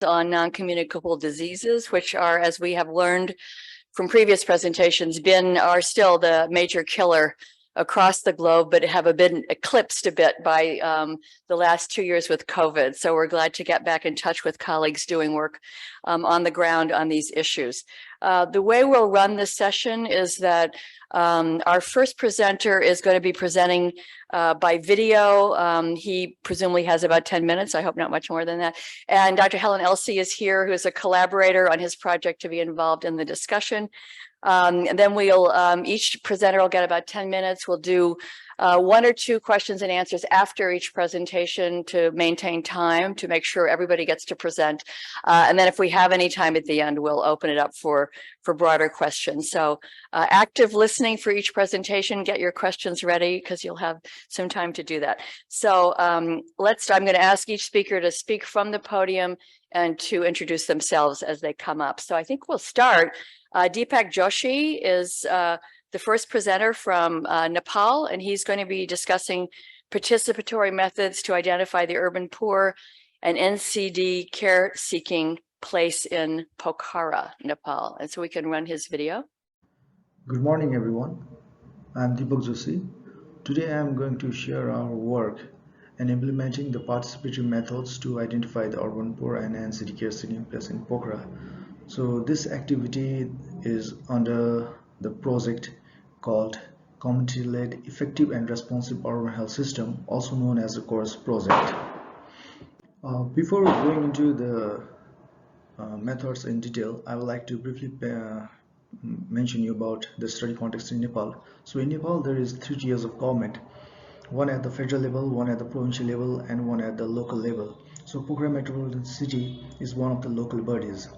on non-communicable diseases, which are, as we have learned from previous presentations, are still the major killer across the globe, but have been eclipsed a bit by the last 2 years with COVID. So we're glad to get back in touch with colleagues doing work on the ground on these issues. The way we'll run this session is that our first presenter is going to be presenting by video. He presumably has about 10 minutes. I hope not much more than that. And Dr. Helen Elsey is here, who is a collaborator on his project to be involved in the discussion. And then each presenter will get about 10 minutes. We'll do 1 or 2 questions and answers after each presentation to maintain time, to make sure everybody gets to present. And then if we have any time at the end, we'll open it up for broader questions. So active listening for each presentation, get your questions ready because you'll have some time to do that. So I'm going to ask each speaker to speak from the podium and to introduce themselves as they come up. So I think we'll start. Deepak Joshi is the first presenter from Nepal, and he's going to be discussing participatory methods to identify the urban poor and NCD care-seeking place in Pokhara, Nepal. And so we can run his video. Good morning, everyone. I'm Deepak Joshi. Today I'm going to share our work in implementing the participatory methods to identify the urban poor and NCD care-seeking place in Pokhara. So this activity is under the project called Community-Led Effective and Responsive Urban Health System, also known as the CORES project. Before going into the methods in detail, I would like to briefly mention you about the study context in Nepal. So in Nepal, there is 3 tiers of government, one at the federal level, one at the provincial level, and one at the local level. So Pokhara Metropolitan City is one of the local bodies.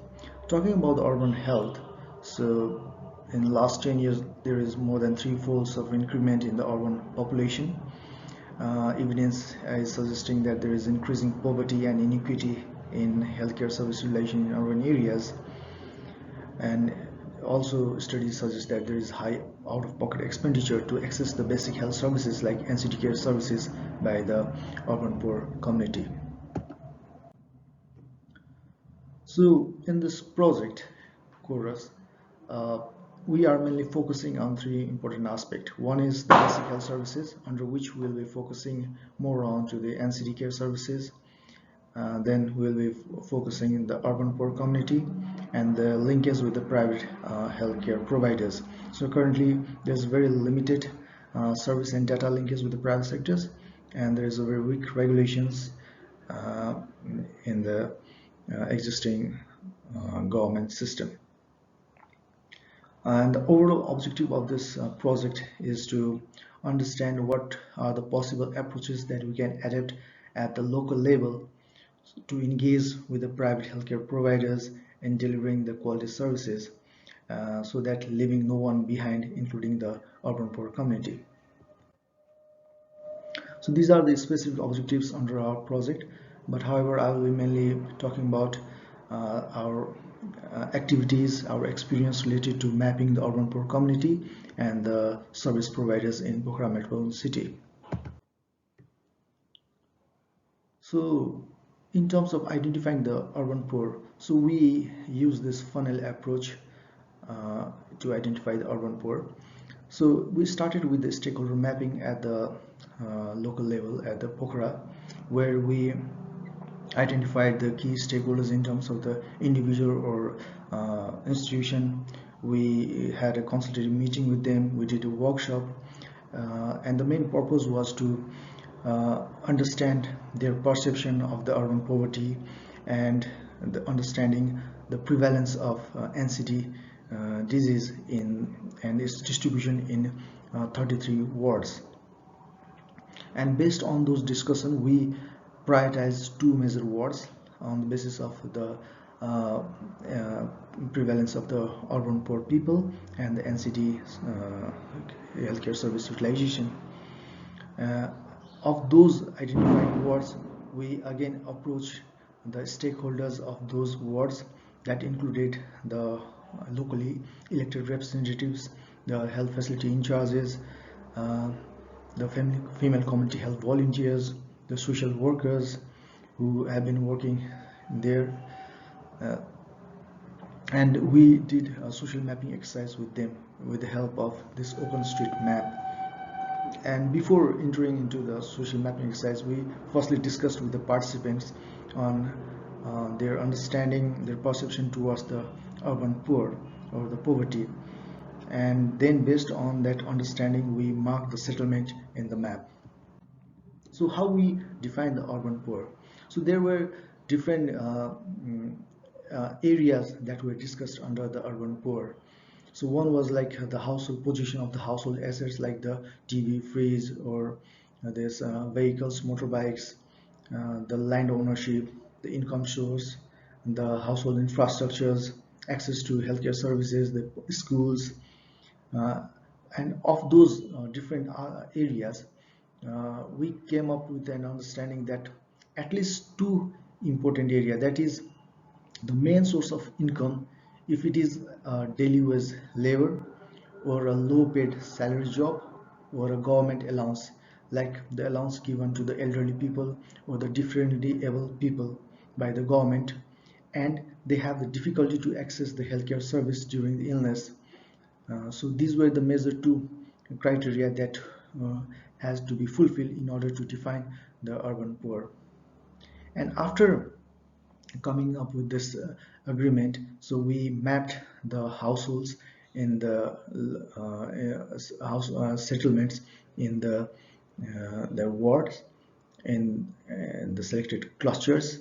Talking about the urban health, so in the last 10 years, there is more than 3-folds of increment in the urban population. Evidence is suggesting that there is increasing poverty and inequity in healthcare service relation in urban areas. And also studies suggest that there is high out-of-pocket expenditure to access the basic health services like NCD care services by the urban poor community. So in this project, CORES, we are mainly focusing on 3 important aspects. One is the basic health services, under which we will be focusing more on to the NCD care services. Then we will be focusing in the urban poor community and the linkage with the private healthcare providers. So currently there's very limited service and data linkage with the private sectors, and there is a very weak regulations in the existing government system. And the overall objective of this project is to understand what are the possible approaches that we can adapt at the local level to engage with the private healthcare providers in delivering the quality services, so that leaving no one behind, including the urban poor community. So these are the specific objectives under our project, but however I will be mainly talking about our activities, our experience related to mapping the urban poor community and the service providers in Pokhara Metropolitan City. So in terms of identifying the urban poor, so we use this funnel approach to identify the urban poor. So we started with the stakeholder mapping at the local level at the Pokhara, where we identified the key stakeholders in terms of the individual or institution. We had a consultative meeting with them, we did a workshop, and the main purpose was to understand their perception of the urban poverty and the understanding the prevalence of NCD disease and its distribution in 33 wards. And based on those discussions, we prioritized 2 major wards on the basis of the prevalence of the urban poor people and the NCD healthcare service utilization. Of those identified wards, we again approached the stakeholders of those wards, that included the locally elected representatives, the health facility in charges, the female community health volunteers, the social workers who have been working there, Uh, and we did a social mapping exercise with them with the help of this OpenStreetMap. And before entering into the social mapping exercise, we firstly discussed with the participants on their understanding, their perception towards the urban poor or the poverty. And then based on that understanding, we marked the settlement in the map. So how we define the urban poor? So there were different areas that were discussed under the urban poor. So one was like the household position of the household assets, like the TV, fridge, or there's vehicles, motorbikes, the land ownership, the income source, the household infrastructures, access to healthcare services, the schools, uh, and of those different areas, we came up with an understanding that at least two important areas, that is the main source of income, if it is daily wage labor or a low paid salary job or a government allowance, like the allowance given to the elderly people or the differently able people by the government, and they have the difficulty to access the healthcare service during the illness. So these were the major two criteria that has to be fulfilled in order to define the urban poor. And after coming up with this agreement, so we mapped the households in the house settlements in the wards in the selected clusters,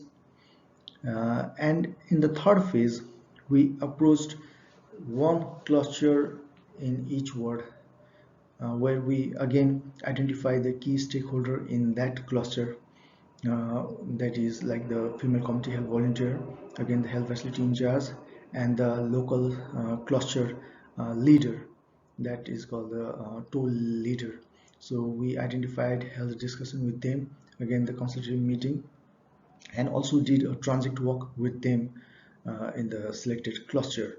and in the third phase we approached one cluster in each ward, where we again identify the key stakeholder in that cluster, that is like the female community health volunteer, again the health facility in charge, and the local cluster leader, that is called the toll leader. So we identified, held a discussion with them, again the consultative meeting, and also did a transit walk with them in the selected cluster.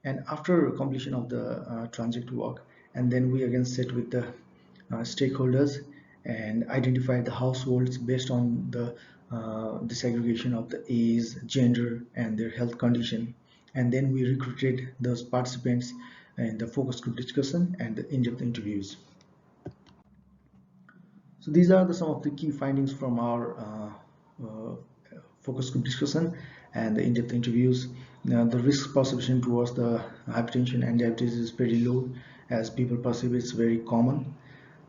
And after completion of the transit walk, and then we again sit with the stakeholders and identify the households based on the disaggregation of the age, gender, and their health condition. And then we recruited those participants in the focus group discussion and the in-depth interviews. So these are some of the key findings from our focus group discussion and the in-depth interviews. The risk perception towards the hypertension and diabetes is very low, as people perceive it's very common,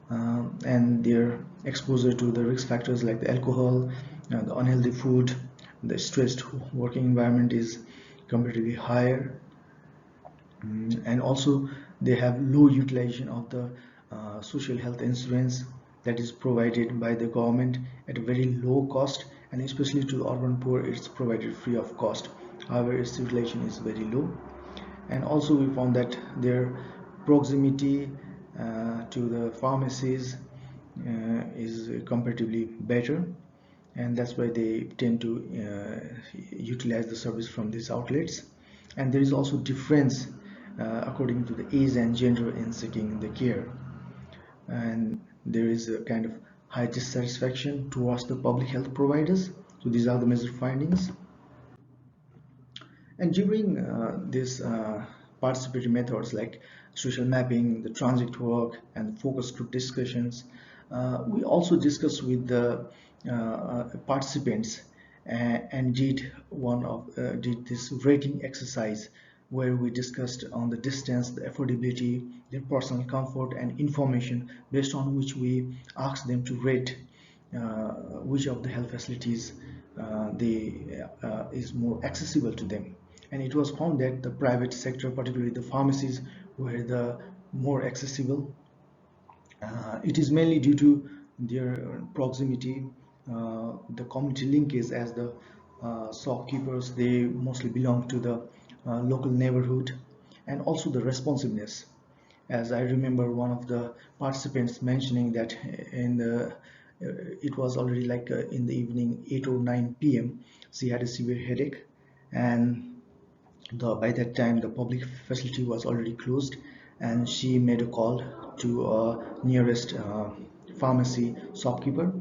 and their exposure to the risk factors like the alcohol, the unhealthy food, the stressed working environment is comparatively higher. And also they have low utilization of the social health insurance that is provided by the government at a very low cost, and especially to urban poor it's provided free of cost. However, its utilization is very low. And also we found that their proximity to the pharmacies is comparatively better, and that's why they tend to utilize the service from these outlets. And there is also difference according to the age and gender in seeking the care, and there is a kind of high dissatisfaction towards the public health providers. So these are the major findings. And during this participatory methods like social mapping, the transit work, and focus group discussions, we also discussed with the participants and did this rating exercise, where we discussed on the distance, the affordability, their personal comfort, and information, based on which we asked them to rate which of the health facilities is more accessible to them. And it was found that the private sector, particularly the pharmacies, were the more accessible. It is mainly due to their proximity, the community linkage, as the shopkeepers, they mostly belong to the local neighborhood, and also the responsiveness. As I remember one of the participants mentioning that it was already like in the evening 8 or 9 p.m. she had a severe headache, and by that time the public facility was already closed, and she made a call to nearest pharmacy shopkeeper,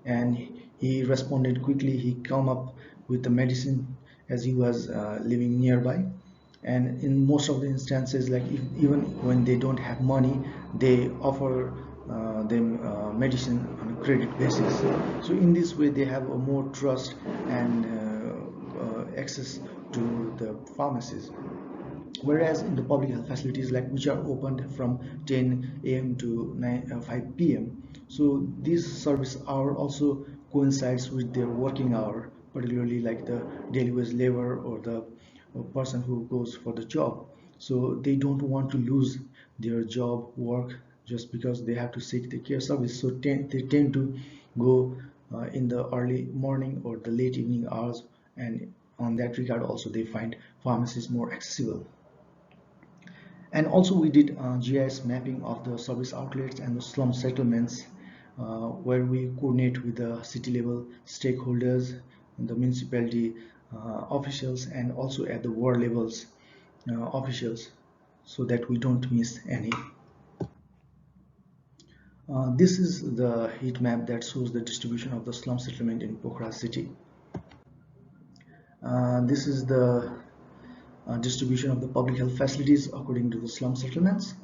and he responded quickly. He come up with the medicine as he was living nearby. And in most of the instances, like even when they don't have money, they offer them medicine on a credit basis. So in this way they have a more trust and access to the pharmacies. Whereas in the public health facilities, like which are opened from 10 a.m. to 5 p.m. So these service hour also coincides with their working hour, particularly like the daily wage labor or the person who goes for the job. So they don't want to lose their job work just because they have to seek the care service. So they tend to go in the early morning or the late evening hours, and on that regard also they find pharmacies more accessible. And also we did GIS mapping of the service outlets and the slum settlements, where we coordinate with the city level stakeholders, the municipality officials, and also at the ward levels officials, so that we don't miss any. This is the heat map that shows the distribution of the slum settlement in Pokhara city. This is the distribution of the public health facilities according to the slum settlements.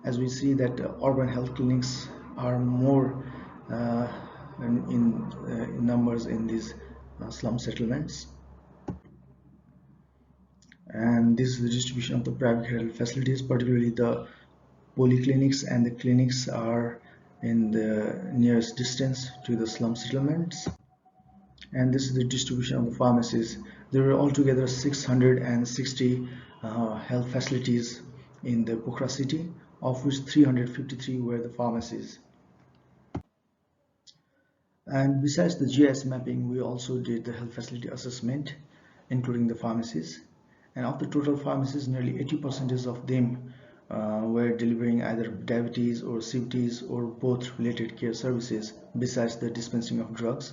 As we see that urban health clinics are more in numbers in these slum settlements. And this is the distribution of the private health facilities, particularly the polyclinics and the clinics are in the nearest distance to the slum settlements. And this is the distribution of the pharmacies. There are altogether 660 health facilities in the Pokhara city, of which 353 were the pharmacies. And besides the GIS mapping, we also did the health facility assessment, including the pharmacies. And of the total pharmacies, nearly 80% of them were delivering either diabetes or CVTs or both related care services, besides the dispensing of drugs.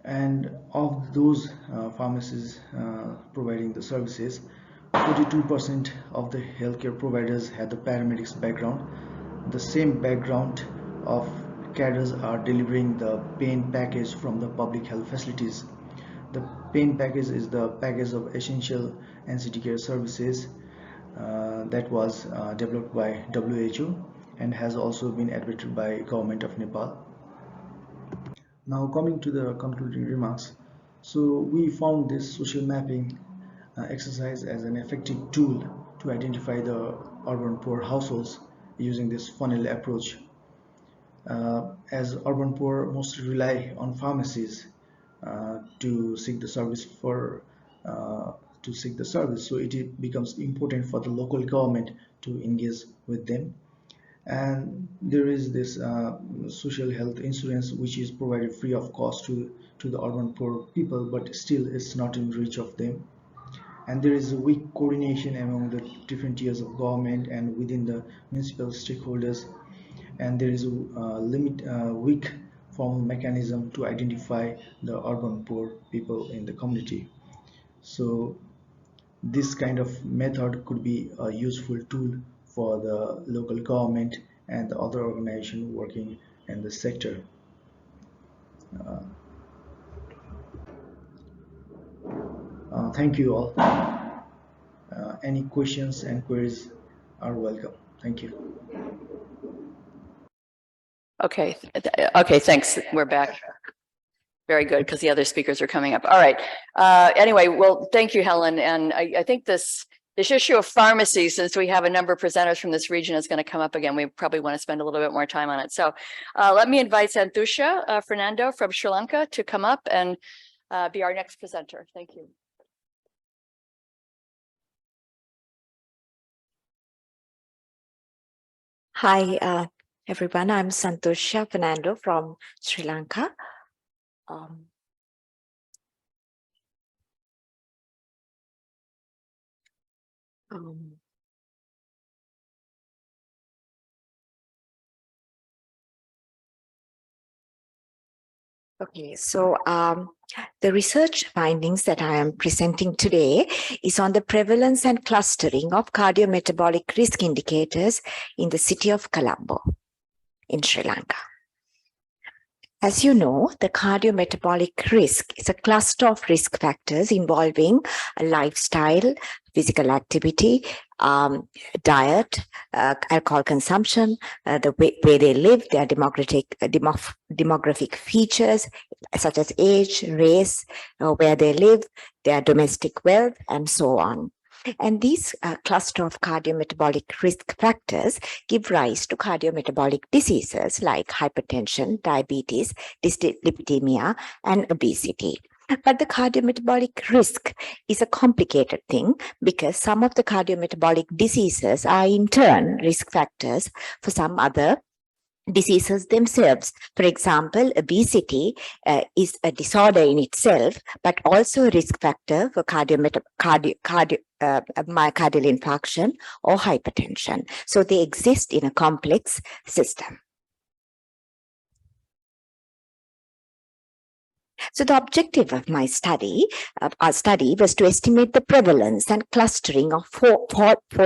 And of those pharmacies providing the services, 42% of the healthcare providers had the paramedics background. The same background of cadres are delivering the pain package from the public health facilities. The pain package is the package of essential NCT care services that was developed by WHO and has also been adopted by Government of Nepal. Now coming to the concluding remarks, so we found this social mapping exercise as an effective tool to identify the urban poor households using this funnel approach. As urban poor mostly rely on pharmacies to seek the service so it becomes important for the local government to engage with them. And there is this social health insurance which is provided free of cost to the urban poor people, but still it's not in reach of them. And there is a weak coordination among the different tiers of government and within the municipal stakeholders, and there is a weak formal mechanism to identify the urban poor people in the community. So this kind of method could be a useful tool for the local government and the other organization working in the sector. Thank you all. Any questions and queries are welcome. Thank you. Okay, thanks. We're back. Very good, because the other speakers are coming up. All right. Anyway, well, thank you, Helen. And I think this issue of pharmacy, since we have a number of presenters from this region, is going to come up again. We probably want to spend a little bit more time on it. So let me invite Santhushya Fernando from Sri Lanka to come up and be our next presenter. Thank you. Hi, everyone. I'm Santhushya Fernando from Sri Lanka. Okay, so the research findings that I am presenting today is on the prevalence and clustering of cardiometabolic risk indicators in the city of Colombo in Sri Lanka. As you know, the cardiometabolic risk is a cluster of risk factors involving a lifestyle, physical activity, diet, alcohol consumption, the way they live, their demographic features such as age, race, where they live, their domestic wealth, and so on. And these cluster of cardiometabolic risk factors give rise to cardiometabolic diseases like hypertension, diabetes, dyslipidemia, and obesity. But the cardiometabolic risk is a complicated thing because some of the cardiometabolic diseases are in turn risk factors for some other diseases themselves. For example, obesity is a disorder in itself, but also a risk factor for myocardial infarction or hypertension. So they exist in a complex system. So the objective of my study, our study, was to estimate the prevalence and clustering of four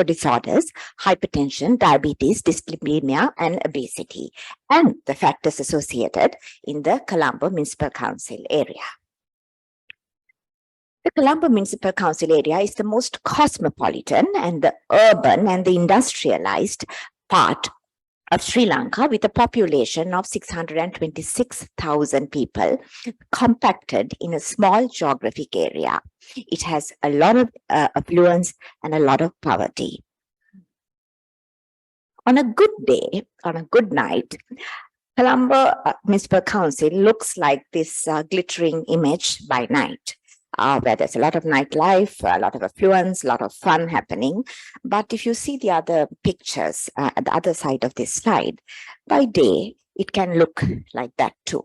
disorders: hypertension, diabetes, dyslipidemia, and obesity, and the factors associated in the Colombo Municipal Council area. The Colombo Municipal Council area is the most cosmopolitan and the urban and the industrialized part of Sri Lanka, with a population of 626,000 people compacted in a small geographic area. It has a lot of affluence and a lot of poverty. On a good day, on a good night, Colombo Municipal Council looks like this glittering image by night. Where there's a lot of nightlife, a lot of affluence, a lot of fun happening. But if you see the other pictures at the other side of this slide, by day, it can look like that too.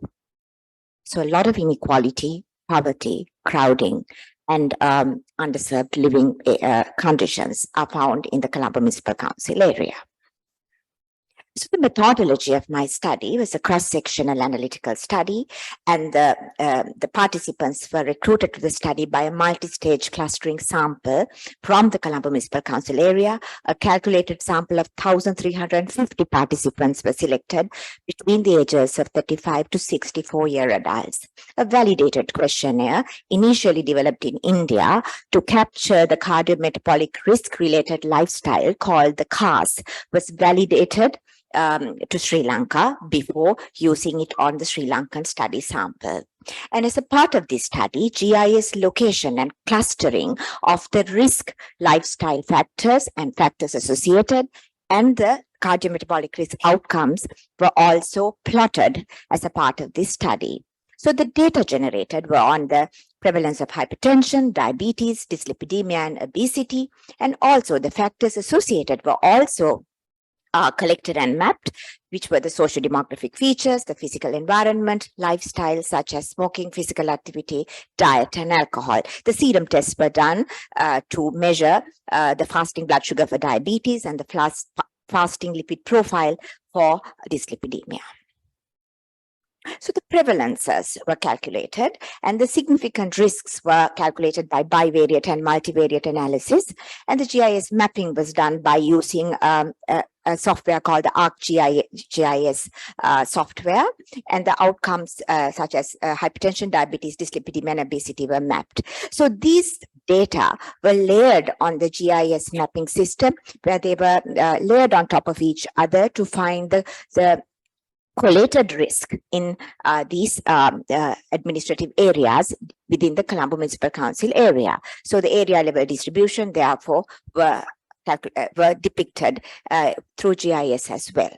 So a lot of inequality, poverty, crowding, and underserved living conditions are found in the Colombo Municipal Council area. So the methodology of my study was a cross-sectional analytical study, and the participants were recruited to the study by a multi-stage clustering sample from the Colombo Municipal Council area. A calculated sample of 1,350 participants were selected between the ages of 35 to 64-year adults. A validated questionnaire, initially developed in India to capture the cardiometabolic risk-related lifestyle called the CARS, was validated to Sri Lanka before using it on the Sri Lankan study sample. And as a part of this study, GIS location and clustering of the risk lifestyle factors and factors associated and the cardiometabolic risk outcomes were also plotted as a part of this study. So the data generated were on the prevalence of hypertension, diabetes, dyslipidemia, and obesity, and also the factors associated were also collected and mapped, which were the socio-demographic features, the physical environment, lifestyle, such as smoking, physical activity, diet, and alcohol. The serum tests were done to measure the fasting blood sugar for diabetes and the fasting lipid profile for dyslipidemia. So the prevalences were calculated and the significant risks were calculated by bivariate and multivariate analysis. And the GIS mapping was done by using a software called the ArcGIS software. And the outcomes such as hypertension, diabetes, dyslipidemia, and obesity were mapped. So these data were layered on the GIS mapping system, where they were layered on top of each other to find the collated risk in these administrative areas within the Colombo Municipal Council area. So the area level distribution, therefore, were depicted through GIS as well.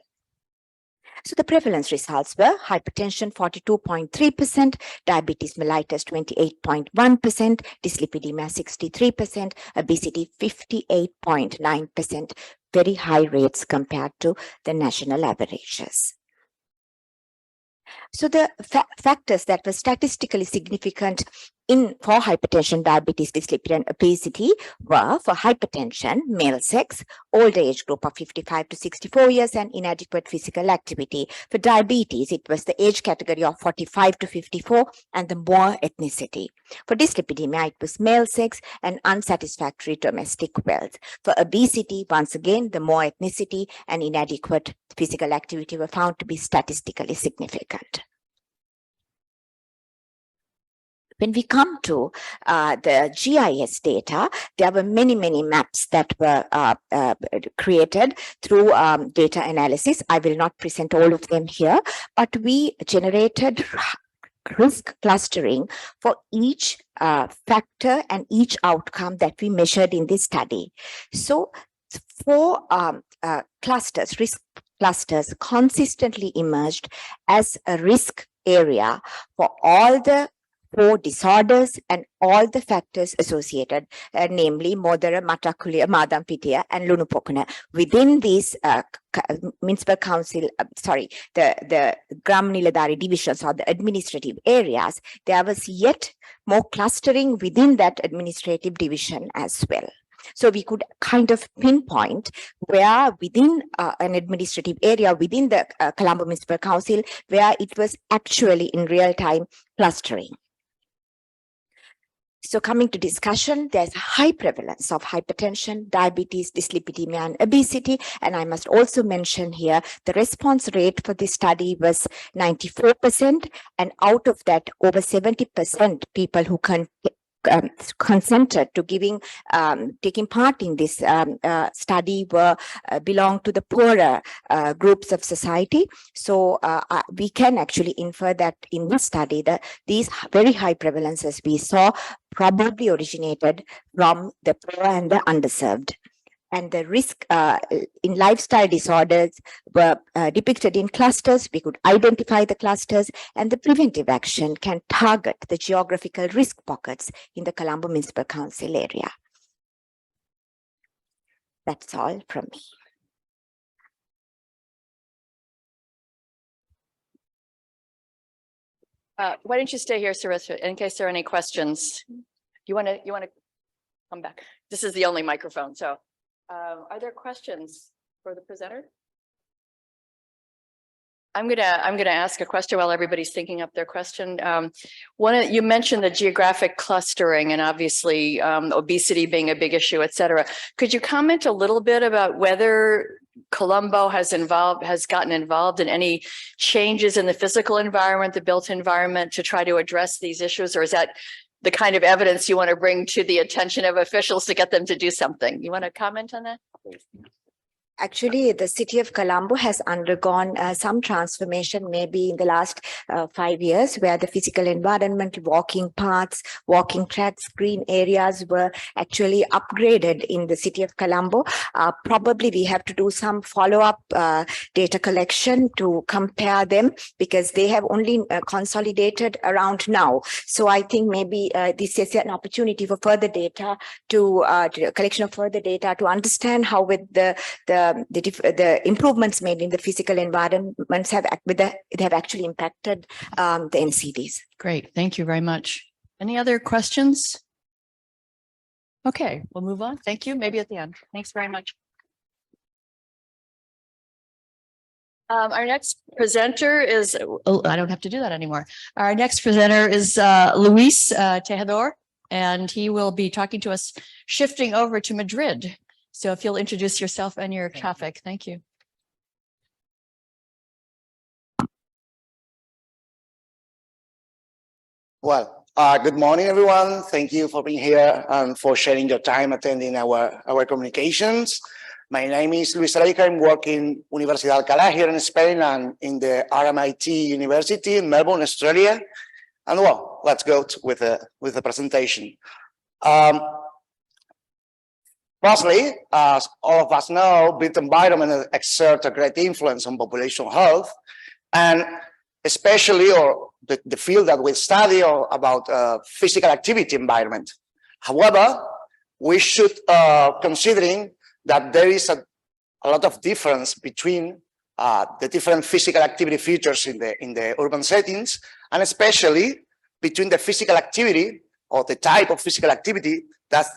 So the prevalence results were hypertension 42.3%, diabetes mellitus 28.1%, dyslipidemia 63%, obesity 58.9%, very high rates compared to the national averages. So the factors that were statistically significant for hypertension, diabetes, dyslipidemia, and obesity were for hypertension, male sex, older age group of 55 to 64 years, and inadequate physical activity. For diabetes, it was the age category of 45 to 54 and the more ethnicity. For dyslipidemia, it was male sex and unsatisfactory domestic wealth. For obesity, once again, the more ethnicity and inadequate physical activity were found to be statistically significant. When we come to the GIS data, there were many maps that were created through data analysis. I will not present all of them here, but we generated risk clustering for each factor and each outcome that we measured in this study. So 4 clusters, risk clusters, consistently emerged as a risk area for all the 4 disorders and all the factors associated, namely Modara, Matakulia, Madampitia, and Lunupokuna. Within these municipal council, the Gram Niladari divisions or the administrative areas, there was yet more clustering within that administrative division as well. So we could kind of pinpoint where within an administrative area within the Colombo Municipal Council, where it was actually in real time clustering. So coming to discussion, there's a high prevalence of hypertension, diabetes, dyslipidemia, and obesity. And I must also mention here, the response rate for this study was 94%. And out of that, over 70% people who consented to taking part in this study were belong to the poorer groups of society. So we can actually infer that in this study that these very high prevalences we saw probably originated from the poor and the underserved. And the risk in lifestyle disorders were depicted in clusters. We could identify the clusters, and the preventive action can target the geographical risk pockets in the Colombo Municipal Council area. That's all from me. Why don't you stay here, Cereijo, in case there are any questions? You want to come back? This is the only microphone, so are there questions for the presenter? I'm gonna ask a question while everybody's thinking up their question. You mentioned the geographic clustering and obviously obesity being a big issue, et cetera. Could you comment a little bit about whether Colombo has gotten involved in any changes in the physical environment, the built environment, to try to address these issues, or is that the kind of evidence you want to bring to the attention of officials to get them to do something? You want to comment on that, please? Actually, the city of Colombo has undergone some transformation maybe in the last 5 years, where the physical environment, walking paths, walking tracks, green areas were actually upgraded in the city of Colombo. Probably we have to do some follow-up data collection to compare them, because they have only consolidated around now. So I think maybe this is an opportunity for further data to collection of further data to understand how with the improvements made in the physical environments have actually impacted the NCDs. Great, thank you very much. Any other questions? Okay, we'll move on. Thank you. Maybe at the end. Thanks very much. Our next presenter is, oh, I don't have to do that anymore. Our next presenter is Luis Tejedor, and he will be talking to us, shifting over to Madrid. So if you'll introduce yourself and your traffic, thank you. Well, good morning, everyone. Thank you for being here and for sharing your time attending our communications. My name is Luis Cereijo. I'm working Universidad Alcalá here in Spain and in the RMIT University in Melbourne, Australia. And well, let's go with the presentation. Firstly, as all of us know, built environment exerts a great influence on population health, and especially the field that we study about physical activity environment. However, we should considering that there is a lot of difference between the different physical activity features in the urban settings, and especially between the physical activity or the type of physical activity that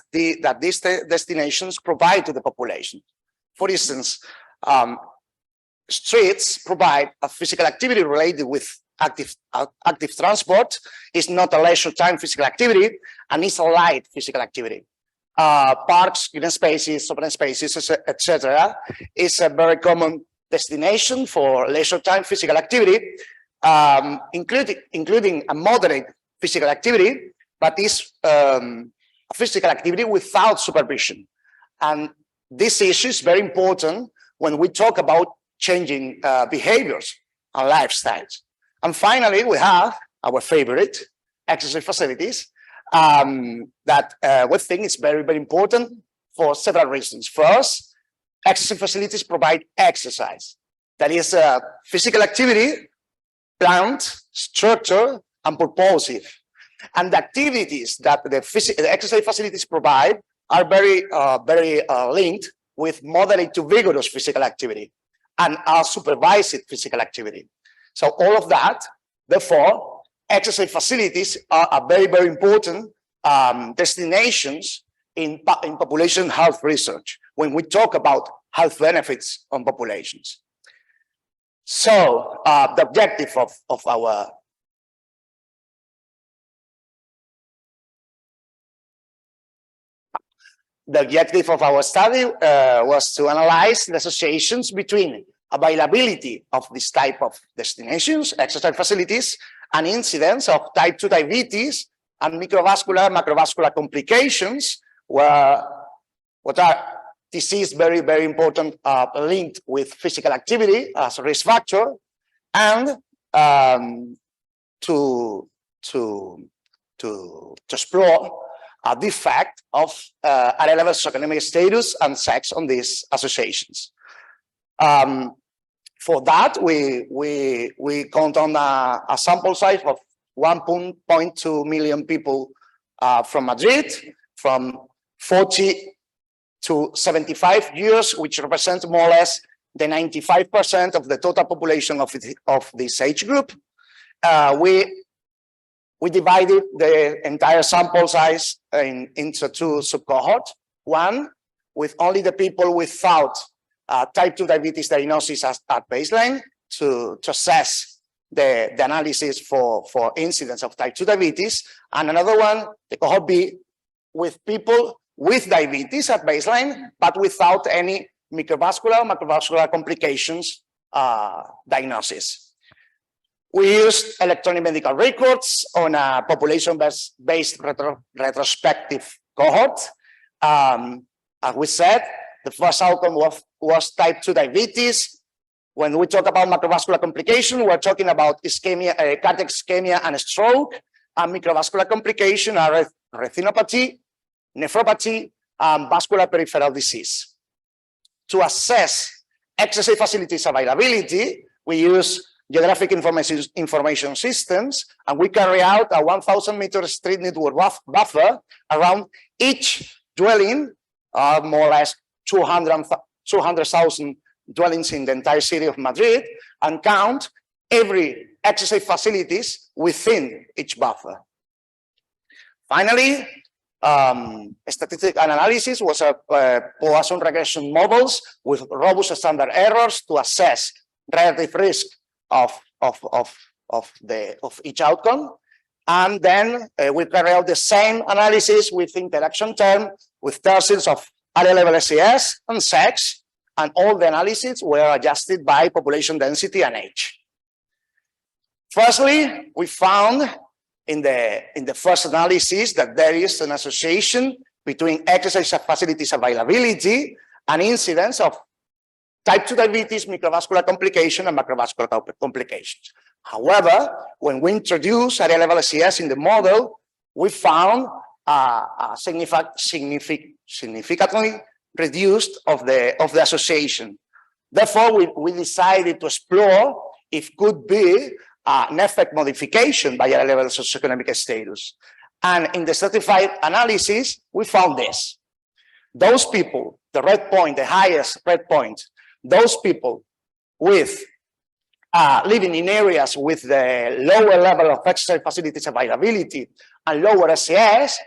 these destinations provide to the population. For instance, streets provide a physical activity related with active transport. It's not a leisure time physical activity, and it's a light physical activity. Parks, green spaces, open spaces, etc., is a very common destination for leisure time physical activity, including a moderate physical activity, but is a physical activity without supervision. And this issue is very important when we talk about changing behaviors and lifestyles. And finally, we have our favorite, exercise facilities, that we think is very, very important for several reasons. First, exercise facilities provide exercise. That is physical activity, planned, structured, and purposive. And the activities that the exercise facilities provide are very linked with moderate to vigorous physical activity and supervised physical activity. So all of that, therefore, exercise facilities are very, very important destinations in population health research when we talk about health benefits on populations. So the objective of our study was to analyze the associations between availability of this type of destinations, exercise facilities, and incidence of type 2 diabetes and microvascular, macrovascular complications, what are disease very, very important linked with physical activity as a risk factor, and to explore the effect of area level socioeconomic status and sex on these associations. For that, we count on a sample size of 1.2 million people from Madrid, from 40 to 75 years, which represents more or less the 95% of the total population of this age group. We divided the entire sample size into two subcohorts. One, with only the people without type 2 diabetes diagnosis at baseline to assess the analysis for incidence of type 2 diabetes. And another one, the cohort B, with people with diabetes at baseline, but without any microvascular, macrovascular complications diagnosis. We used electronic medical records on a population-based retrospective cohort. As we said, the first outcome was type 2 diabetes. When we talk about macrovascular complication, we're talking about ischemia, cardiac ischemia and stroke, and microvascular complication are retinopathy, nephropathy, and vascular peripheral disease. To assess exercise facilities availability, we use geographic information systems, and we carry out a 1,000-meter street network buffer around each dwelling, more or less 200,000 dwellings in the entire city of Madrid, and count every exercise facilities within each buffer. Finally, statistical analysis was a Poisson regression models with robust standard errors to assess relative risk of each outcome. And then we carry out the same analysis with interaction term, with tercets of area level SES and sex, and all the analyses were adjusted by population density and age. Firstly, we found in the first analysis that there is an association between exercise facilities availability and incidence of type 2 diabetes, microvascular complication, and macrovascular complications. However, when we introduced area level SES in the model, we found a significantly reduced of the association. Therefore, we decided to explore if could be an effect modification by area level socioeconomic status. And in the stratified analysis, we found this. Those people, the red point, the highest red point, those people with living in areas with the lower level of exercise facilities availability and lower SES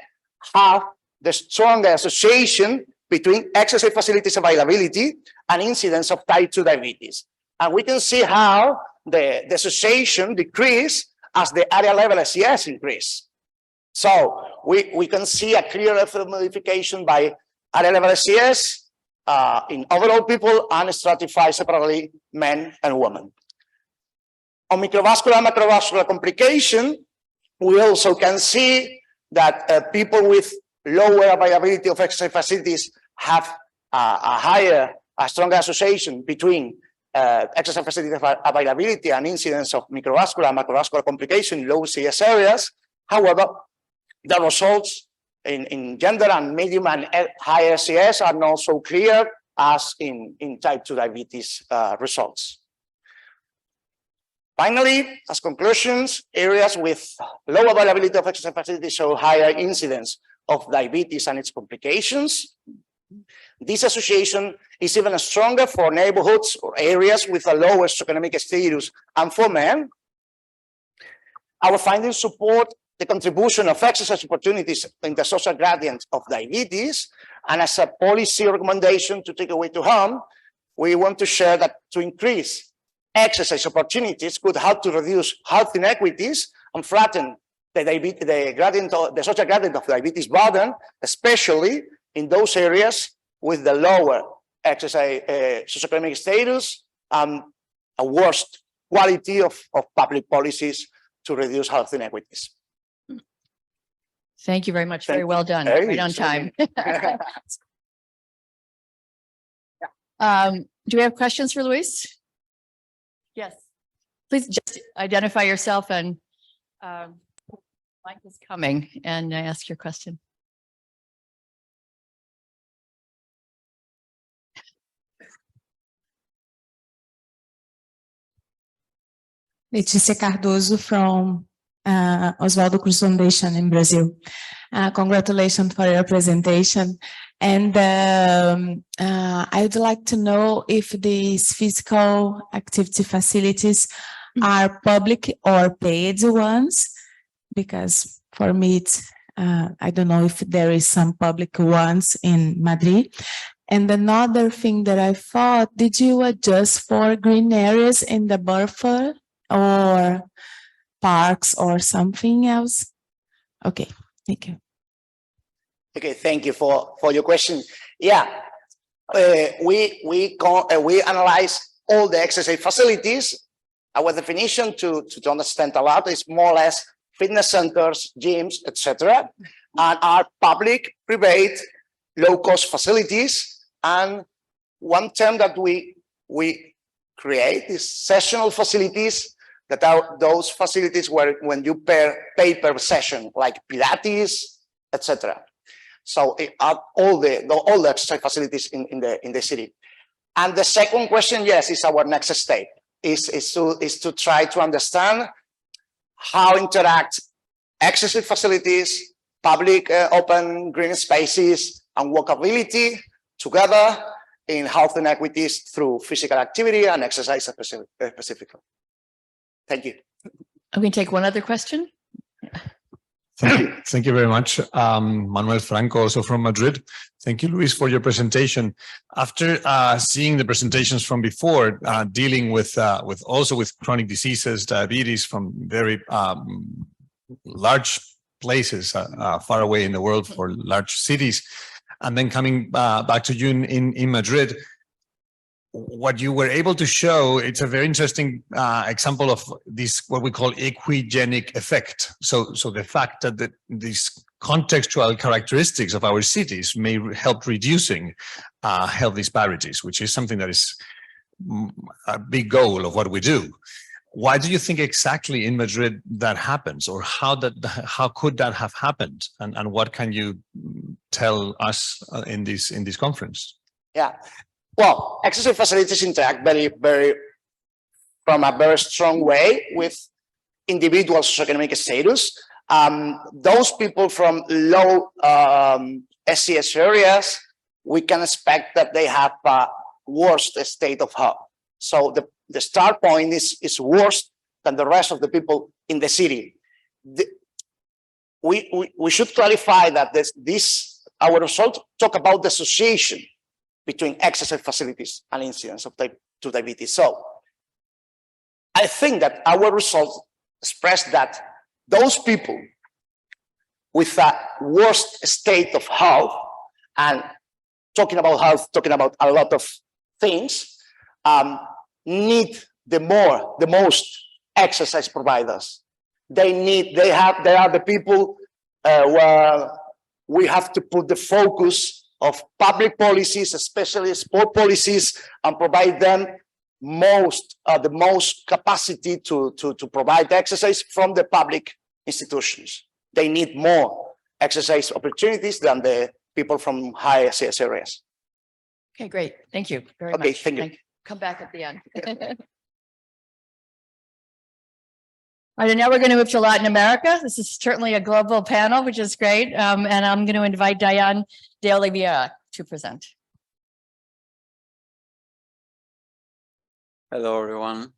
have the stronger association between exercise facilities availability and incidence of type 2 diabetes. And we can see how the association decrease as the area level SES increase. So we can see a clear effect modification by area level SES in overall people and stratified separately men and women. On microvascular and macrovascular complication, we also can see that people with lower availability of exercise facilities have a stronger association between exercise facility availability and incidence of microvascular and macrovascular complication in low CS areas. However, the results in gender and medium and higher CS are not so clear as in type 2 diabetes results. Finally, as conclusions, areas with low availability of exercise facilities show higher incidence of diabetes and its complications. This association is even stronger for neighborhoods or areas with a lower socioeconomic status and for men. Our findings support the contribution of exercise opportunities in the social gradient of diabetes, and as a policy recommendation to take away to home, we want to share that to increase exercise opportunities could help to reduce health inequities and flatten the social gradient of diabetes burden, especially in those areas with the lower exercise socioeconomic status and a worse quality of public policies to reduce health inequities. Thank you very much. Very well done. Right on time. Do we have questions for Luis? Yes. Please just identify yourself and Mike is coming and ask your question. Letícia Cardoso from Oswaldo Cruz Foundation in Brazil. Congratulations for your presentation. And I would like to know if these physical activity facilities are public or paid ones, because for me, it's, I don't know if there is some public ones in Madrid. And another thing that I thought, did you adjust for green areas in the buffer or parks or something else? Okay, thank you. Okay, thank you for your question. Yeah, we analyze all the exercise facilities. Our definition to understand a lot is more or less fitness centers, gyms, etc., and are public, private, low-cost facilities. And one term that we create is sessional facilities, that are those facilities where when you pay per session, like Pilates, etc. So all the exercise facilities in the city. And the second question, yes, is our next step, is to try to understand how interact exercise facilities, public open green spaces, and walkability together in health inequities through physical activity and exercise specifically. Thank you. I'm going to take one other question. Thank you very much. Manuel Franco, also from Madrid. Thank you, Luis, for your presentation. After seeing the presentations from before, dealing with chronic diseases, diabetes from very large places far away in the world for large cities, and then coming back to you in Madrid, what you were able to show, it's a very interesting example of this, what we call equigenic effect. So the fact that these contextual characteristics of our cities may help reducing health disparities, which is something that is a big goal of what we do. Why do you think exactly in Madrid that happens, or how could that have happened, and what can you tell us in this conference? Yeah. Well, exercise facilities interact from a very strong way with individual socioeconomic status. Those people from low SCS areas, we can expect that they have a worse state of health. So the start point is worse than the rest of the people in the city. We should clarify that our results talk about the association between exercise facilities and incidence of type 2 diabetes. So I think that our results express that those people with a worse state of health, and talking about health, talking about a lot of things, need the most exercise providers, they are the people where we have to put the focus of public policies, especially sport policies, and provide them the most capacity to provide exercise from the public institutions. They need more exercise opportunities than the people from high SES areas. Okay, great. Thank you very much. Okay, thank you. Come back at the end. All right, and now we're going to move to Latin America. This is certainly a global panel, which is great. And I'm going to invite Dayan de Oliveira to present. Hello, everyone.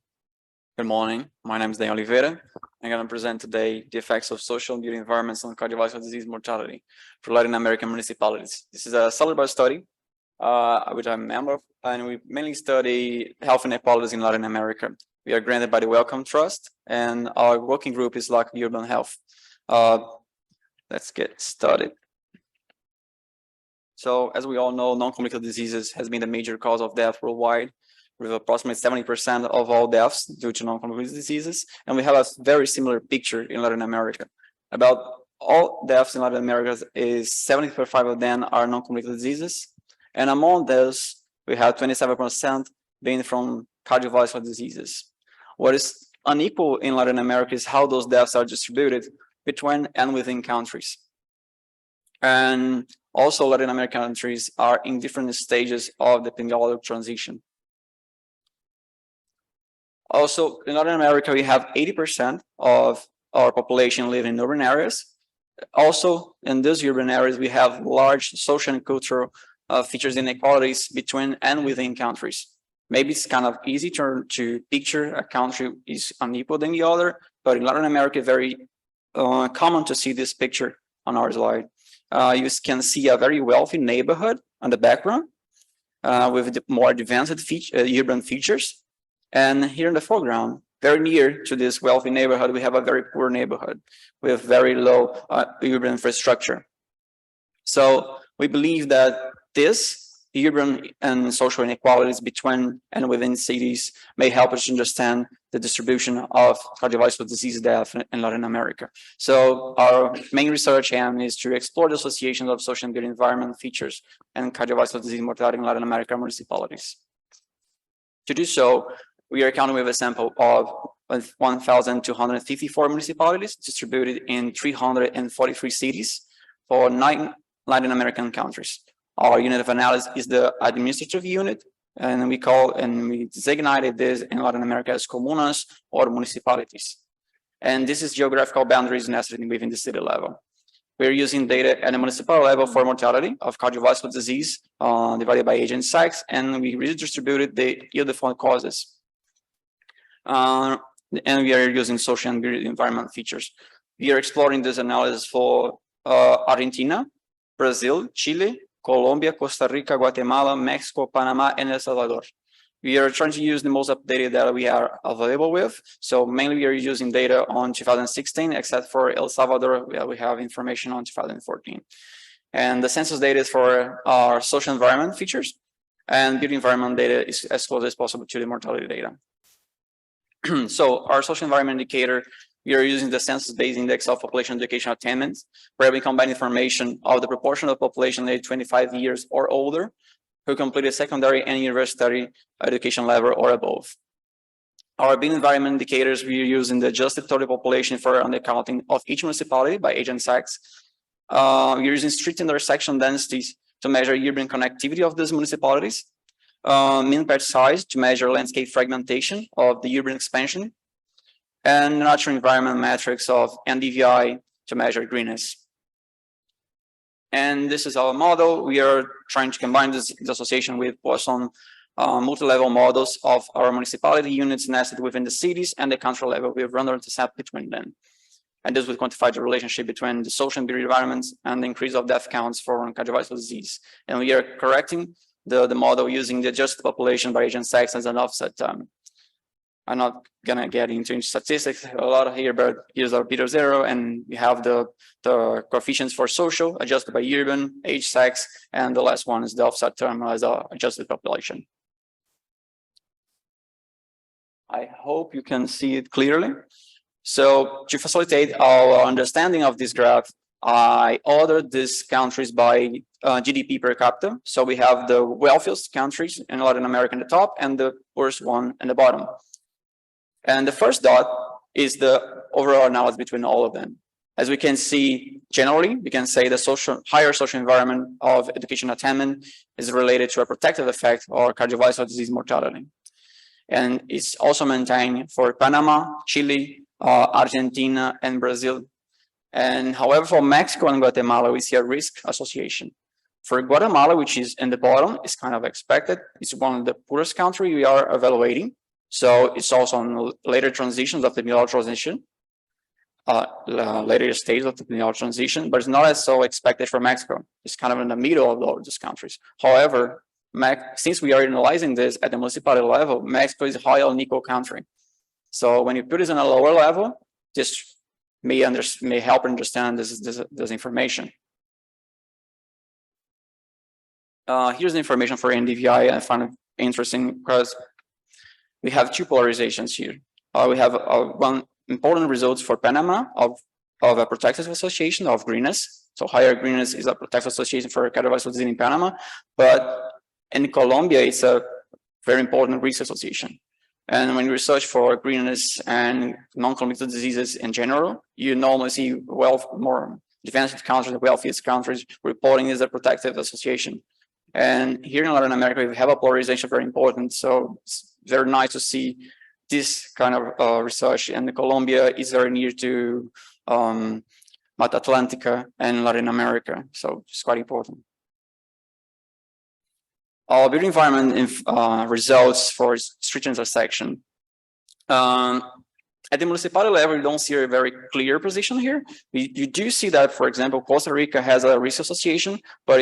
Good morning. My name is Dayan Oliveira. I'm going to present today the effects of social and beauty environments on cardiovascular disease mortality for Latin American municipalities. This is a celebrated study, which I'm a member of, and we mainly study health inequalities in Latin America. We are granted by the Wellcome Trust, and our working group is like urban health. Let's get started. So, as we all know, non-communicable diseases has been the major cause of death worldwide, with approximately 70% of all deaths due to non-communicable diseases. And we have a very similar picture in Latin America. About all deaths in Latin America is 75% of them are non-communicable diseases. And among those, we have 27% being from cardiovascular diseases. What is unequal in Latin America is how those deaths are distributed between and within countries. And also Latin American countries are in different stages of the epidemiological transition. Also, in Latin America, we have 80% of our population living in urban areas. Also, in these urban areas, we have large social and cultural features inequalities between and within countries. Maybe it's kind of easy to picture a country is unequal than the other, but in Latin America, very common to see this picture on our slide. You can see a very wealthy neighborhood on the background with more advanced urban features. And here in the foreground, very near to this wealthy neighborhood, we have a very poor neighborhood with very low urban infrastructure. So we believe that this urban and social inequalities between and within cities may help us understand the distribution of cardiovascular disease death in Latin America. So our main research aim is to explore the associations of social and good environment features and cardiovascular disease mortality in Latin American municipalities. To do so, we are counting with a sample of 1,254 municipalities distributed in 343 cities for 9 Latin American countries. Our unit of analysis is the administrative unit, and we designated this in Latin America as comunas or municipalities. And this is geographical boundaries nested within the city level. We're using data at the municipal level for mortality of cardiovascular disease divided by age and sex, and we redistributed the ill-defined causes. And we are using social and environment features. We are exploring this analysis for Argentina, Brazil, Chile, Colombia, Costa Rica, Guatemala, Mexico, Panama, and El Salvador. We are trying to use the most updated data we are available with. So mainly we are using data on 2016, except for El Salvador, we have information on 2014. And the census data is for our social environment features, and beauty environment data is as close as possible to the mortality data. So our social environment indicator, we are using the census-based index of population education attainment, where we combine information of the proportion of population aged 25 years or older who completed secondary and university education level or above. Our beauty environment indicators, we are using the adjusted total population for an accounting of each municipality by age and sex. We are using street intersection densities to measure urban connectivity of these municipalities. Mean patch size to measure landscape fragmentation of the urban expansion, and natural environment metrics of NDVI to measure greenness. And this is our model. We are trying to combine this association with Poisson multi-level models of our municipality units nested within the cities and the country level. We have run the intercept between them. And this would quantify the relationship between the social and beauty environments and the increase of death counts for cardiovascular disease. And we are correcting the model using the adjusted population by age and sex as an offset term. I'm not gonna get into statistics a lot here, but here's our beta zero, and we have the coefficients for social adjusted by urban, age, sex, and the last one is the offset term as our adjusted population. I hope you can see it clearly. So to facilitate our understanding of this graph, I ordered these countries by GDP per capita. So we have the wealthiest countries in Latin America in the top and the worst one in the bottom. And the first dot is the overall analysis between all of them. As we can see, generally, we can say the higher social environment of education attainment is related to a protective effect or cardiovascular disease mortality. And it's also maintained for Panama, Chile, Argentina, and Brazil. And however, for Mexico and Guatemala, we see a risk association. For Guatemala, which is in the bottom, it's kind of expected. It's one of the poorest countries we are evaluating. So it's also on later transitions of the epidemiological transition, later stage of the epidemiological transition, but it's not as so expected for Mexico. It's kind of in the middle of all these countries. However, since we are analyzing this at the municipality level, Mexico is a high unequal country. So when you put this on a lower level, this may help understand this information. Here's the information for NDVI. I find it interesting because we have two polarizations here. We have one important results for Panama of a protective association of greenness. So higher greenness is a protective association for cardiovascular disease in Panama, but in Colombia, it's a very important risk association. And when you research for greenness and non-communicable diseases in general, you normally see more advanced countries, the wealthiest countries, reporting as a protective association. And here in Latin America, we have a polarization very important. So it's very nice to see this kind of research. And Colombia is very near to Mata Atlantica and Latin America. So it's quite important. Our built environment results for street intersection. At the municipality level, you don't see a very clear position here. You do see that, for example, Costa Rica has a risk association, but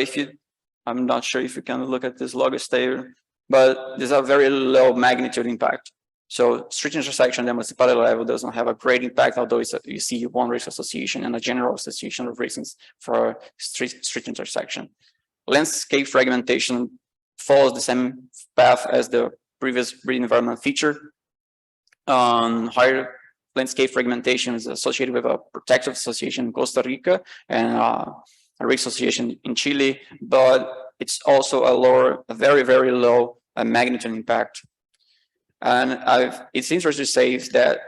I'm not sure if you can look at this log there, but there's a very low magnitude impact. So street intersection at the municipality level doesn't have a great impact, although you see one risk association and a general association of reasons for street intersection. Landscape fragmentation follows the same path as the previous breeding environment feature. Higher landscape fragmentation is associated with a protective association in Costa Rica and a risk association in Chile, but it's also a very, very low magnitude impact. And it's interesting to say that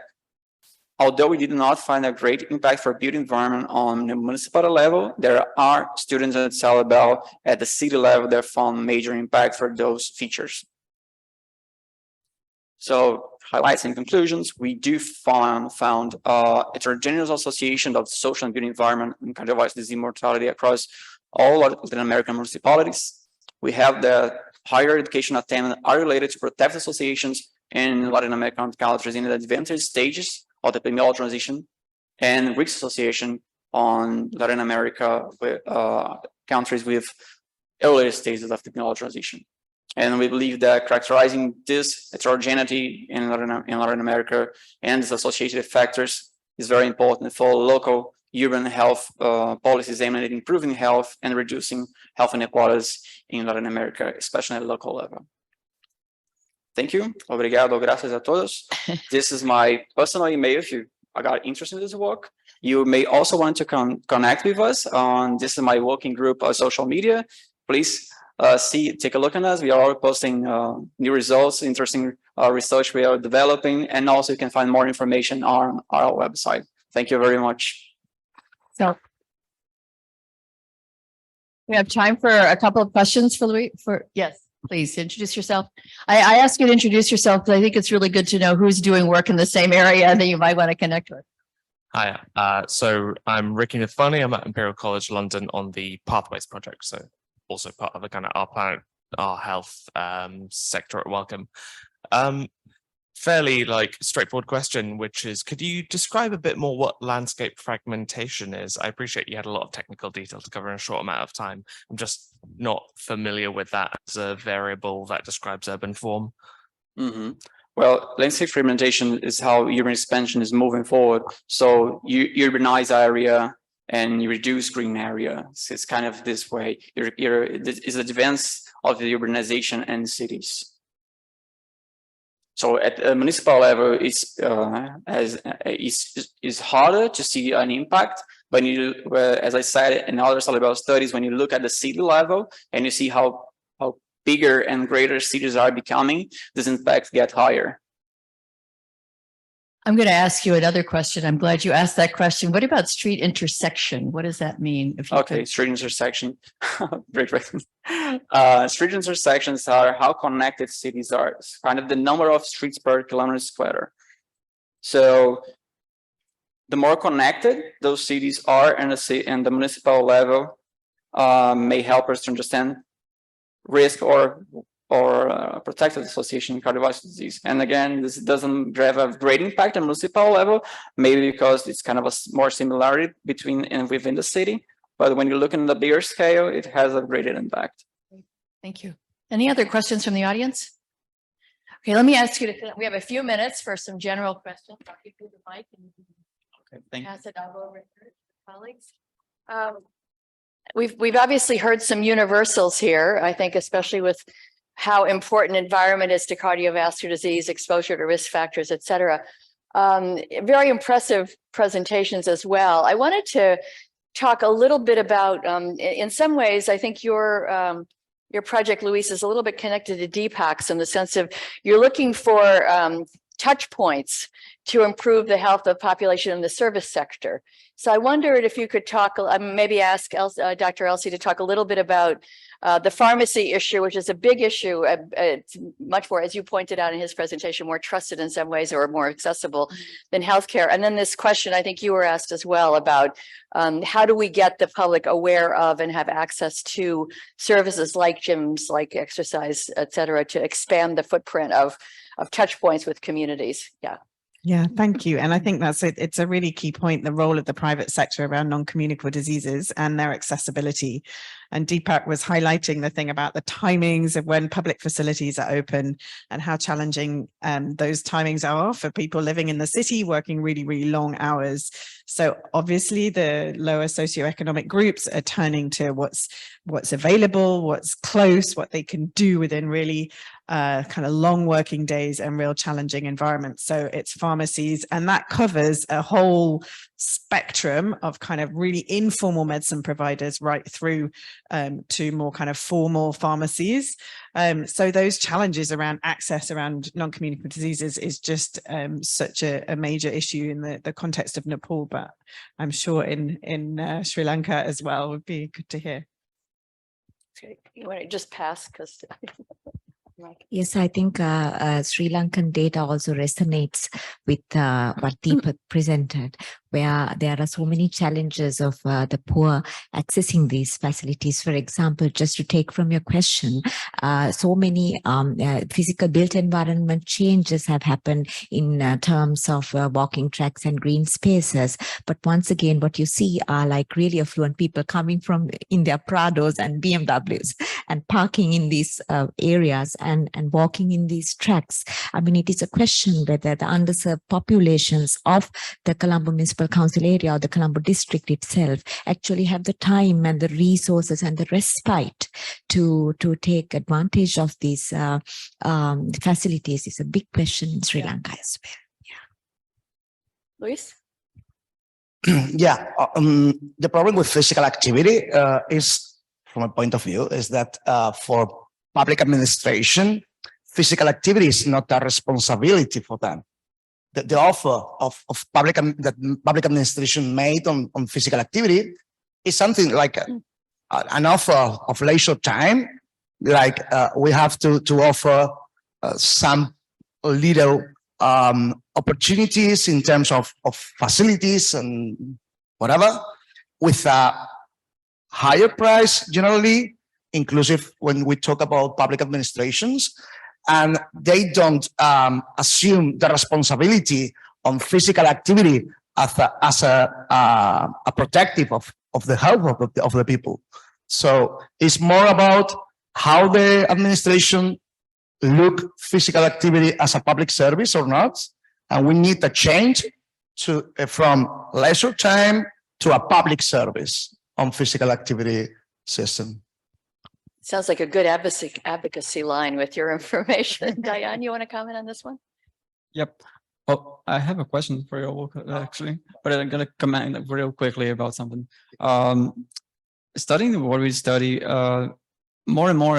although we did not find a great impact for built environment on the municipal level, there are students at Salón at the city level that found major impact for those features. So highlights and conclusions, we do found a heterogeneous association of social and built environment and cardiovascular disease mortality across all Latin American municipalities. We have the higher education attainment are related to protective associations in Latin American countries in the advanced stages of the epidemiological transition and risk association on Latin America with countries with earlier stages of the epidemiological transition. And we believe that characterizing this heterogeneity in Latin America and its associated factors is very important for local urban health policies aimed at improving health and reducing health inequalities in Latin America, especially at the local level. Thank you. Obrigado, gracias a todos. This is my personal email if you got interested in this work. You may also want to connect with us on this is my working group on social media. Please take a look at us. We are all posting new results, interesting research we are developing, and also you can find more information on our website. Thank you very much. So we have time for a couple of questions yes, please introduce yourself. I ask you to introduce yourself because I think it's really good to know who's doing work in the same area that you might want to connect with. Hi, so I'm Ricky Nifani. I'm at Imperial College London on the Pathways project, so also part of the kind of our planet, our health sector at Wellcome. Fairly straightforward question, which is, could you describe a bit more what landscape fragmentation is? I appreciate you had a lot of technical detail to cover in a short amount of time. I'm just not familiar with that as a variable that describes urban form. Mm-hmm. Well, landscape fragmentation is how urban expansion is moving forward. So you urbanize area and you reduce green area. So it's kind of this way. It's the advance of the urbanization and cities. So at the municipal level, it's harder to see an impact. But as I said in other Salón studies, when you look at the city level and you see how bigger and greater cities are becoming, this impact get higher. I'm going to ask you another question. I'm glad you asked that question. What about street intersection? What does that mean? If you Okay, street intersection. Great. Street intersections are how connected cities are. It's kind of the number of streets per kilometer square. So the more connected those cities are in the municipal level may help us to understand risk or protected association in cardiovascular disease. And again, this doesn't have a great impact on municipal level, maybe because it's kind of a more similarity between and within the city. But when you look in the bigger scale, it has a greater impact. Thank you. Any other questions from the audience? Okay, let me ask you we have a few minutes for some general questions. I'll give you the mic and pass it over to colleagues. We've obviously heard some universals here, I think, especially with how important environment is to cardiovascular disease, exposure to risk factors, et cetera. Very impressive presentations as well. I wanted to talk a little bit about, in some ways, I think your project, Luis, is a little bit connected to Deepak's in the sense of you're looking for touch points to improve the health of population in the service sector. So I wondered if you could talk, maybe ask Dr. Elsie to talk a little bit about the pharmacy issue, which is a big issue. It's much more, as you pointed out in his presentation, more trusted in some ways or more accessible than healthcare. And then this question, I think you were asked as well about how do we get the public aware of and have access to services like gyms, like exercise, et cetera, to expand the footprint of touch points with communities. Yeah. Yeah, thank you. And I think that's it. It's a really key point, the role of the private sector around non-communicable diseases and their accessibility. And Deepak was highlighting the thing about the timings of when public facilities are open and how challenging those timings are for people living in the city, working really, really long hours. So obviously the lower socioeconomic groups are turning to what's available, what's close, what they can do within really kind of long working days and real challenging environments. So it's pharmacies, and that covers a whole spectrum of kind of really informal medicine providers right through to more kind of formal pharmacies. So those challenges around access around non-communicable diseases is just such a major issue in the context of Nepal, but I'm sure in Sri Lanka as well would be good to hear. Okay. You want to just pass because Yes, I think Sri Lankan data also resonates with what Deepak presented, where there are so many challenges of the poor accessing these facilities. For example, just to take from your question, so many physical built environment changes have happened in terms of walking tracks and green spaces. But once again, what you see are like really affluent people coming from in their Prados and BMWs and parking in these areas and walking in these tracks. I mean, it is a question whether the underserved populations of the Colombo Municipal Council area or the Colombo district itself actually have the time and the resources and the respite to take advantage of these facilities is a big question in Sri Lanka as well. Yeah. Luis? Yeah, the problem with physical activity is, from a point of view, is that for public administration, physical activity is not a responsibility for them. The offer of public administration made on physical activity is something like an offer of leisure time. Like we have to offer some little opportunities in terms of facilities and whatever, with a higher price generally, inclusive when we talk about public administrations, and they don't assume the responsibility on physical activity as a protective of the health of the people. So it's more about how the administration look physical activity as a public service or not, and we need a change to from leisure time to a public service on physical activity system. Sounds like a good advocacy line with your information. Dayan, you want to comment on this one? Yep. Oh, I have a question for you all, actually, but I'm going to comment real quickly about something. Studying what we study, more and more,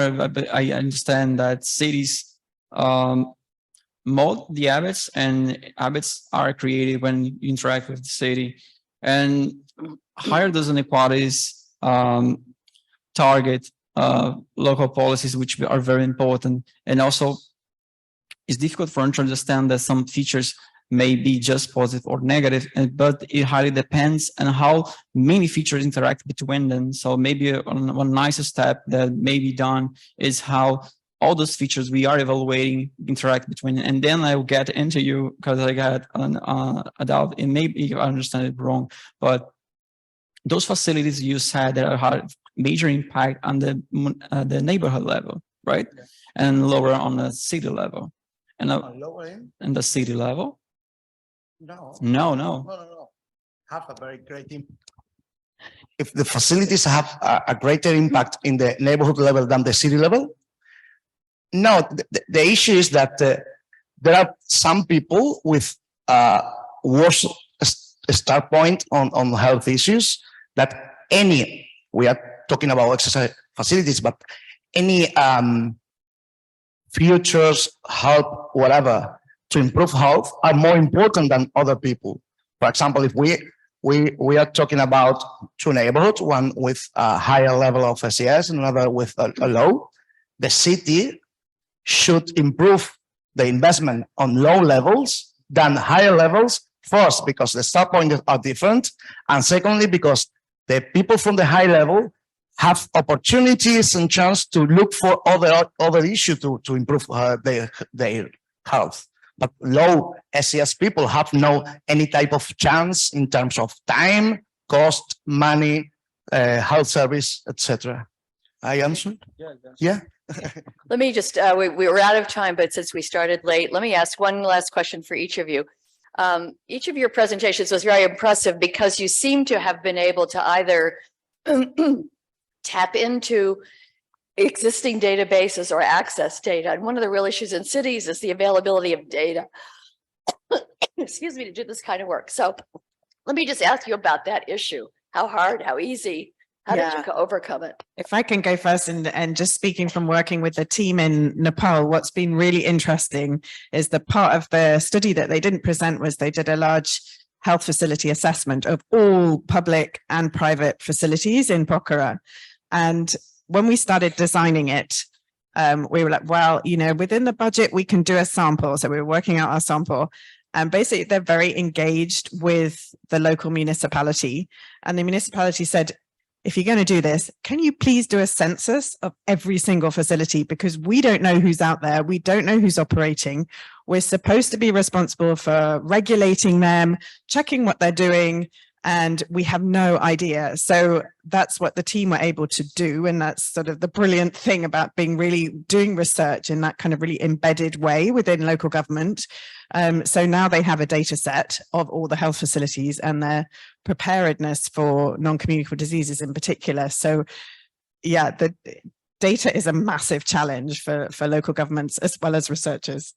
I understand that cities mold the habits, and habits are created when you interact with the city. And higher those inequalities target local policies, which are very important. And also, it's difficult for them to understand that some features may be just positive or negative, but it highly depends on how many features interact between them. So maybe one nice step that may be done is how all those features we are evaluating interact between. And then I will get into you, because I got a doubt, and maybe I understand it wrong, but those facilities you said that have major impact on the neighborhood level, right? Yeah. And lower on the city level. And lower in the city level? No. Have a very great impact. If the facilities have a greater impact in the neighborhood level than the city level? No, the issue is that there are some people with worse start point on health issues that we are talking about exercise facilities, but any futures, help, whatever, to improve health are more important than other people. For example, if we are talking about two neighborhoods, one with a higher level of SES and another with a low, the city should improve the investment on low levels than higher levels, first, because the start points are different, and secondly, because the people from the high level have opportunities and chance to look for other issues to improve their health. But low SES people have no any type of chance in terms of time, cost, money, health service, etc. I answered? Yeah. Let me just, we were out of time, but since we started late, let me ask one last question for each of you. Each of your presentations was very impressive because you seem to have been able to either tap into existing databases or access data. And one of the real issues in cities is the availability of data. Excuse me, to do this kind of work. So let me just ask you about that issue. How hard, how easy, how did you overcome it? If I can go first, and just speaking from working with the team in Nepal, what's been really interesting is the part of the study that they didn't present was they did a large health facility assessment of all public and private facilities in Pokhara. And when we started designing it, we were like, well, within the budget, we can do a sample. So we were working out our sample. And basically, they're very engaged with the local municipality. And the municipality said, if you're going to do this, can you please do a census of every single facility? Because we don't know who's out there. We don't know who's operating. We're supposed to be responsible for regulating them, checking what they're doing, and we have no idea. So that's what the team were able to do. And that's sort of the brilliant thing about being really doing research in that kind of really embedded way within local government. So now they have a data set of all the health facilities and their preparedness for non-communicable diseases in particular. So yeah, the data is a massive challenge for local governments as well as researchers.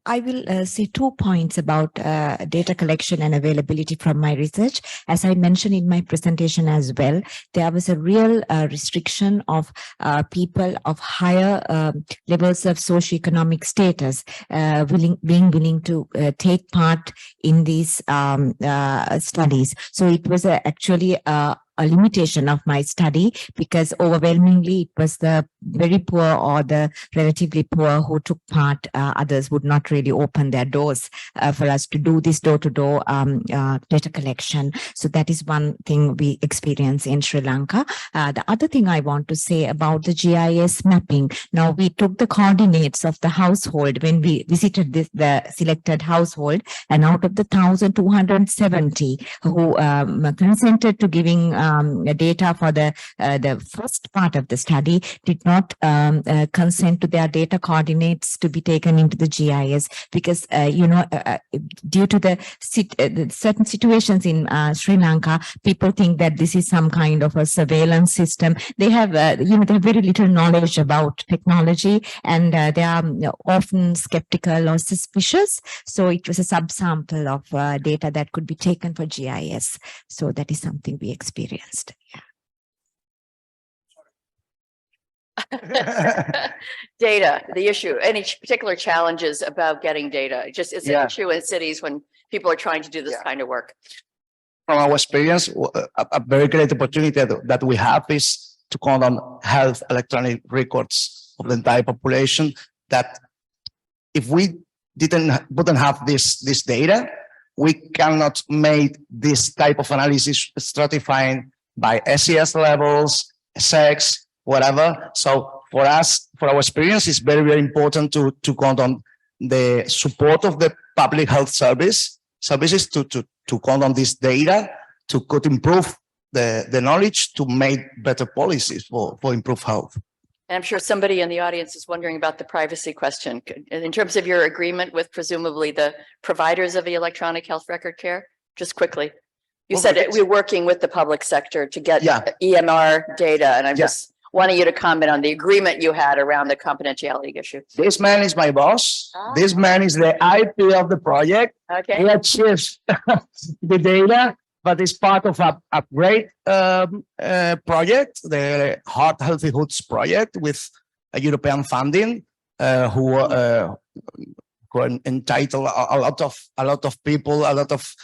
I will say 2 points about data collection and availability from my research. As I mentioned in my presentation as well, there was a real restriction of people of higher levels of socioeconomic status being willing to take part in these studies. So it was actually a limitation of my study, because overwhelmingly it was the very poor or the relatively poor who took part. Others would not really open their doors for us to do this door-to-door data collection. So that is one thing we experience in Sri Lanka. The other thing I want to say about the GIS mapping. Now, we took the coordinates of the household when we visited the selected household, and out of the 1,270 who consented to giving data for the first part of the study did not consent to their data coordinates to be taken into the GIS because, due to the certain situations in Sri Lanka, people think that this is some kind of a surveillance system. They have, they have very little knowledge about technology, and they are often skeptical or suspicious. So it was a subsample of data that could be taken for GIS. So that is something we experienced. Data, the issue, any particular challenges about getting data? Just it's an issue in cities when people are trying to do this kind of work. From our experience, a very great opportunity that we have is to count on health electronic records of the entire population. That if we wouldn't have this data, we cannot make this type of analysis stratifying by SES levels, sex, whatever. So for us, for our experience, it's very, very important to count on the support of the public health services to count on this data to could improve the knowledge to make better policies for improved health. And I'm sure somebody in the audience is wondering about the privacy question. In terms of your agreement with presumably the providers of the electronic health record care, just quickly. You said that we're working with the public sector to get EMR data, and I'm just wanting you to comment on the agreement you had around the confidentiality issue. This man is my boss. This man is the IP of the project. Okay. He achieves the data, but it's part of a great project, the Heart Healthy Hoods project with a European funding, who entitle a lot of people, a lot of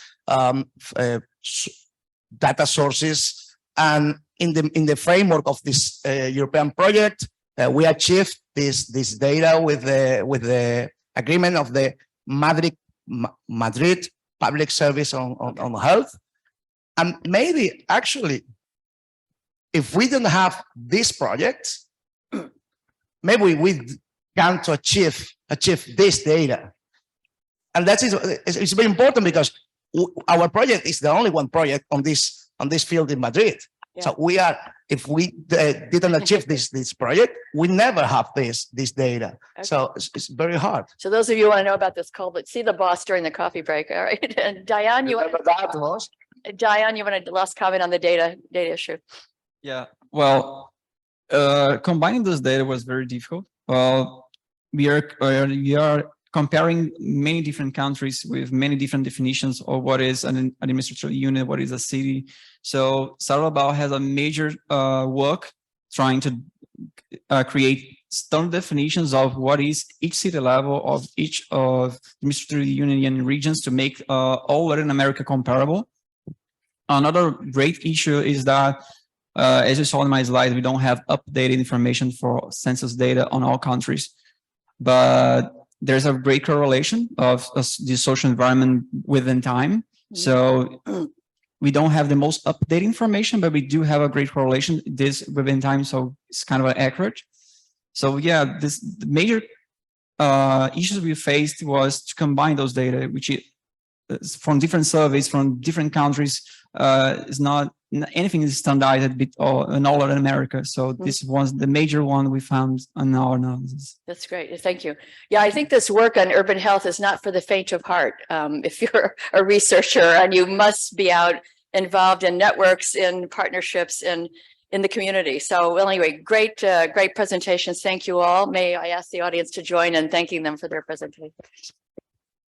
data sources, and in the framework of this European project, we achieved this data with the agreement of the Madrid Public Service on Health. And maybe actually, if we don't have this project, maybe we can't achieve this data. And it's very important because our project is the only one project on this field in Madrid. Yeah. So if we didn't achieve this project, we never have this data. Okay. So it's very hard. So those of you who want to know about this call, but see the boss during the coffee break. All right. And Dayan, you want to last comment on the data issue? Yeah. Well, combining those data was very difficult. Well, we are comparing many different countries with many different definitions of what is an administrative unit, what is a city. So Salón has a major work trying to create standard definitions of what is each city level of each of administrative unit and regions to make all Latin America comparable. Another great issue is that, as you saw in my slide, we don't have updated information for census data on all countries, but there's a great correlation of the social environment within time. So we don't have the most updated information, but we do have a great correlation this within time. So it's kind of accurate. So yeah, the major issues we faced was to combine those data, which is from different surveys from different countries. Is not anything is standardized in all Latin America. So this was the major one we found in our analysis. That's great. Thank you. Yeah, I think this work on urban health is not for the faint of heart. If you're a researcher, and you must be out involved in networks, in partnerships, in the community. So well, anyway, great presentations. Thank you all. May I ask the audience to join in thanking them for their presentation.